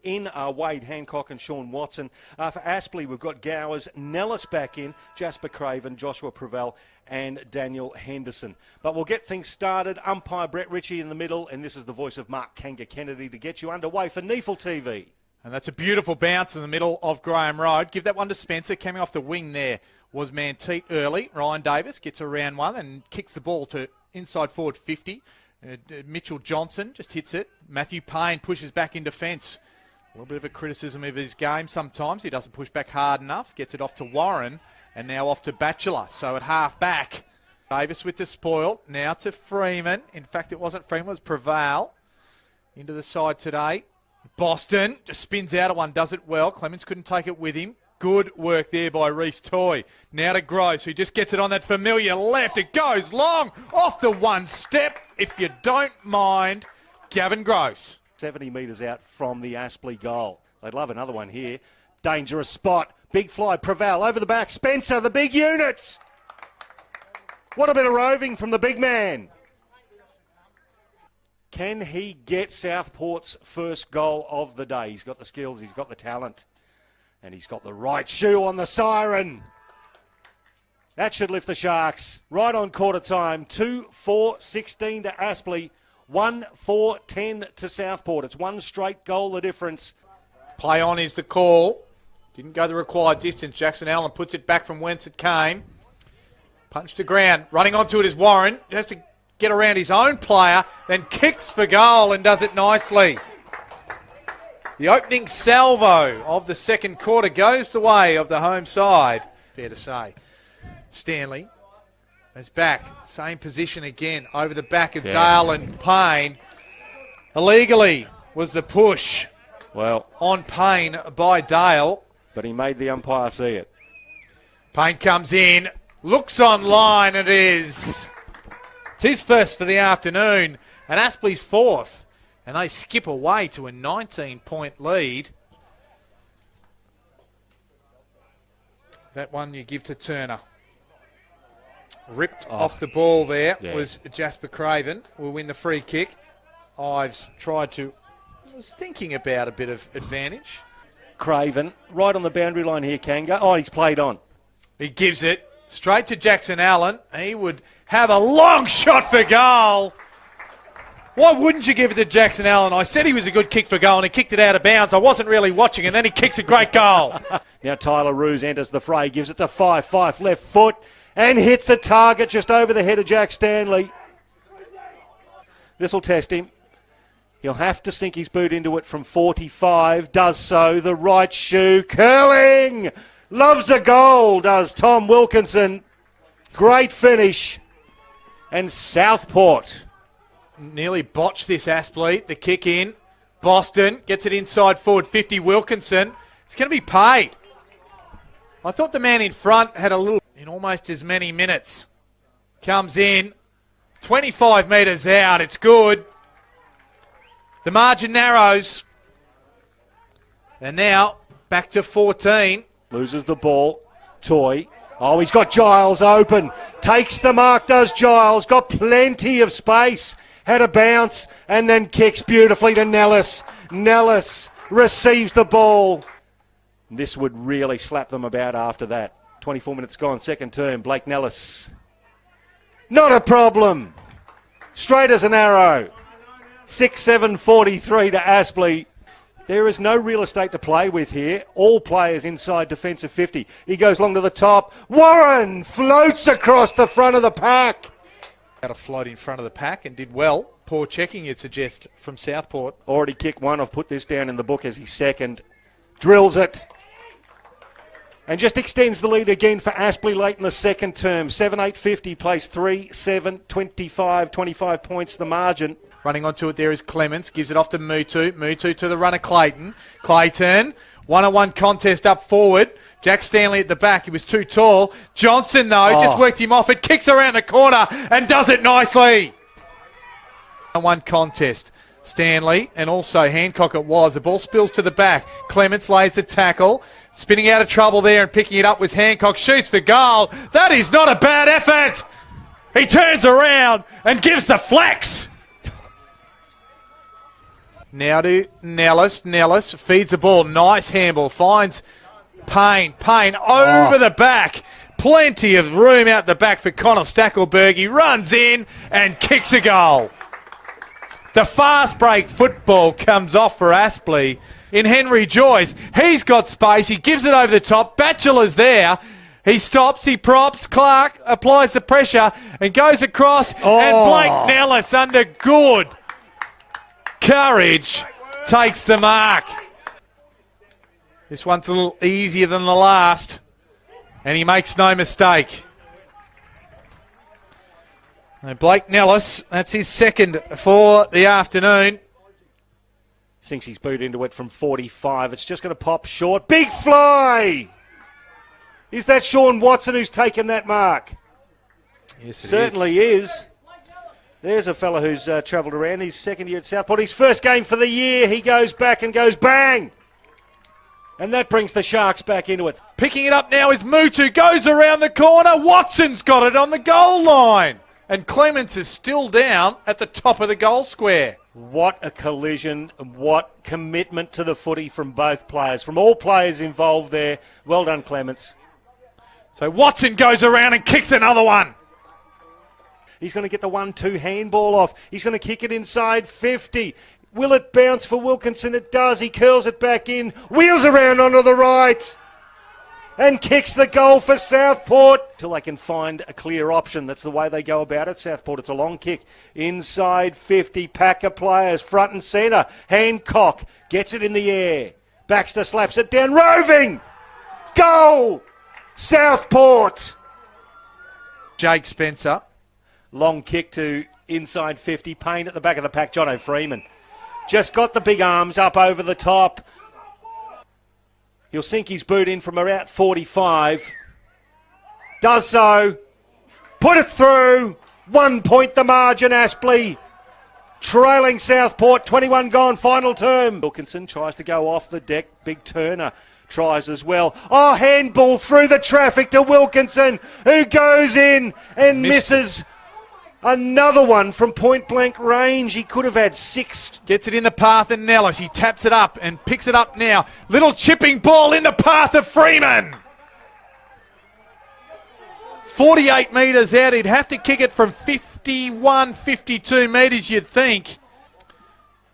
in are Wade Hancock and Sean Watson. For Aspley, we've got Gowers, Nellis back in, Jasper Craven, Joshua Prevel and Daniel Henderson. But we'll get things started. Umpire Brett Ritchie in the middle, and this is the voice of Mark Kanga Kennedy to get you underway for NEFL TV. And that's a beautiful bounce in the middle of Graham Road. Give that one to Spencer. Coming off the wing there was Manteet early. Ryan Davis gets around one and kicks the ball to inside forward 50. Mitchell Johnson just hits it. Matthew Payne pushes back in defence. A little bit of a criticism of his game sometimes. He doesn't push back hard enough. Gets it off to Warren and now off to Batchelor. So at half back, Davis with the spoil. Now to Freeman. In fact, it wasn't Freeman, it was Preval. Into the side today. Boston just spins out of one, does it well. Clements couldn't take it with him. Good work there by Reece Toy. Now to Gross, who just gets it on that familiar left. It goes long, off the one step, if you don't mind, Gavin Gross. 70 metres out from the Aspley goal. They'd love another one here. Dangerous spot. Big fly, Preval over the back. Spencer, the big units. What a bit of roving from the big man. Can he get Southport's first goal of the day? He's got the skills, he's got the talent, and he's got the right shoe on the siren. That should lift the Sharks. Right on quarter time, 2-4-16 to Aspley, 1-4-10 to Southport. It's one straight goal the difference. Play on is the call. Didn't go the required distance. Jackson Allen puts it back from whence it came. Punch to ground. Running onto it is Warren. He has to get around his own player, then kicks for goal and does it nicely. The opening salvo of the second quarter goes the way of the home side. Fair to say. Stanley is back. Same position again over the back of Dale and Payne. Illegally was the push. Well, on Payne by Dale. But he made the umpire see it. Payne comes in, looks online, it is. It's his first for the afternoon, and Aspley's fourth. And they skip away to a 19-point lead. That one you give to Turner. Ripped off the ball there was Jasper Craven. Will win the free kick. Ives was thinking about a bit of advantage. Craven, right on the boundary line here, Kanga. Oh, he's played on. He gives it straight to Jackson Allen. He would have a long shot for goal. Why wouldn't you give it to Jackson Allen? I said he was a good kick for goal and he kicked it out of bounds. I wasn't really watching, and then he kicks a great goal. Now Tyler Roos enters the fray, gives it to Fife. Fife left foot and hits a target just over the head of Jack Stanley. This will test him. He'll have to sink his boot into it from 45. Does so. The right shoe curling. Loves a goal, does Tom Wilkinson. Great finish. And Southport nearly botched this, Aspley. The kick in. Boston gets it inside forward 50. Wilkinson. It's going to be paid. I thought the man in front had a little in almost as many minutes. Comes in. 25 metres out. It's good. The margin narrows. And now back to 14. Loses the ball. Toy. Oh, he's got Giles open. Takes the mark, does Giles. Got plenty of space. Had a bounce and then kicks beautifully to Nellis. Nellis receives the ball. This would really slap them about after that. 24 minutes gone, second term. Blake Nellis. Not a problem. Straight as an arrow. 6-7-43 to Aspley. There is no real estate to play with here. All players inside defensive 50. He goes long to the top. Warren floats across the front of the pack. Had a float in front of the pack and did well. Poor checking, you'd suggest, from Southport. Already kicked one. I've put this down in the book as his second. Drills it. And just extends the lead again for Aspley late in the second term. 7-8-50 plays 3-7-25. 25 points the margin. Running onto it there is Clements. Gives it off to Mutu. Mutu to the runner Clayton. Clayton. One-on-one contest up forward. Jack Stanley at the back. He was too tall. Johnson, though, just worked him off. It kicks around the corner and does it nicely. One contest. Stanley and also Hancock it was. The ball spills to the back. Clements lays the tackle. Spinning out of trouble there and picking it up was Hancock. Shoots for goal. That is not a bad effort. He turns around and gives the flex. Now to Nellis. Nellis feeds the ball. Nice handball. Finds Payne. Payne over the back. Plenty of room out the back for Connor Stackelberg. He runs in and kicks a goal. The fast break football comes off for Aspley in Henry Joyce. He's got space. He gives it over the top. Batchelor's there. He stops. He props. Clark applies the pressure and goes across. And Blake Nellis, under good courage, takes the mark. This one's a little easier than the last. And he makes no mistake. And Blake Nellis, that's his second for the afternoon. Thinks he's booted into it from 45. It's just going to pop short. Big fly! Is that Sean Watson who's taken that mark? Yes, it certainly is. There's a fella who's travelled around. His second year at Southport. His first game for the year. He goes back and goes bang! And that brings the Sharks back into it. Picking it up now is Mutu. Goes around the corner. Watson's got it on the goal line. And Clements is still down at the top of the goal square. What a collision. What commitment to the footy from both players. From all players involved there. Well done, Clements. So Watson goes around and kicks another one. He's going to get the 1-2 handball off. He's going to kick it inside 50. Will it bounce for Wilkinson? It does. He curls it back in. Wheels around onto the right. And kicks the goal for Southport. Till they can find a clear option. That's the way they go about it. Southport, it's a long kick. Inside 50. Pack of players. Front and centre. Hancock gets it in the air. Baxter slaps it down. Roving. Goal. Southport. Jake Spencer. Long kick to inside 50. Payne at the back of the pack. Jono Freeman. Just got the big arms up over the top. He'll sink his boot in from around 45. Does so. Put it through. 1 point the margin, Aspley. Trailing Southport, 21 gone, final term. Wilkinson tries to go off the deck. Big Turner tries as well. Oh, handball through the traffic to Wilkinson, who goes in and misses. Another one from point blank range. He could have had 6. Gets it in the path of Nellis. He taps it up and picks it up now. Little chipping ball in the path of Freeman. 48 metres out. He'd have to kick it from 51, 52 metres, you'd think.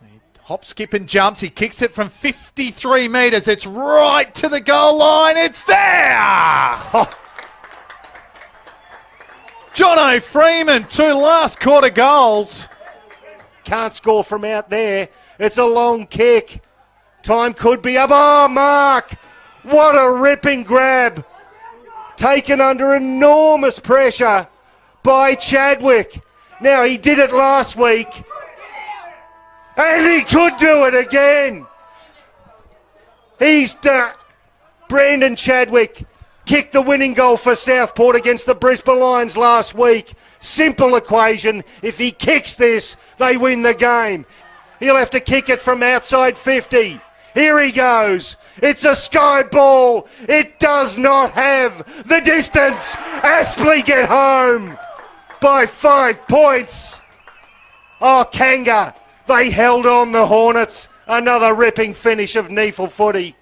He hops, skip and jumps. He kicks it from 53 metres. It's right to the goal line. It's there! Jono Freeman, 2 last quarter goals. Can't score from out there. It's a long kick. Time could be up. Oh, Mark! What a ripping grab. Taken under enormous pressure by Chadwick. Now, he did it last week. And he could do it again. He's done. Brandon Chadwick kicked the winning goal for Southport against the Brisbane Lions last week. Simple equation. If he kicks this, they win the game. He'll have to kick it from outside 50. Here he goes. It's a sky ball. It does not have the distance. Aspley get home by 5 points. Oh, Kanga. They held on the Hornets. Another ripping finish of Neefle footy.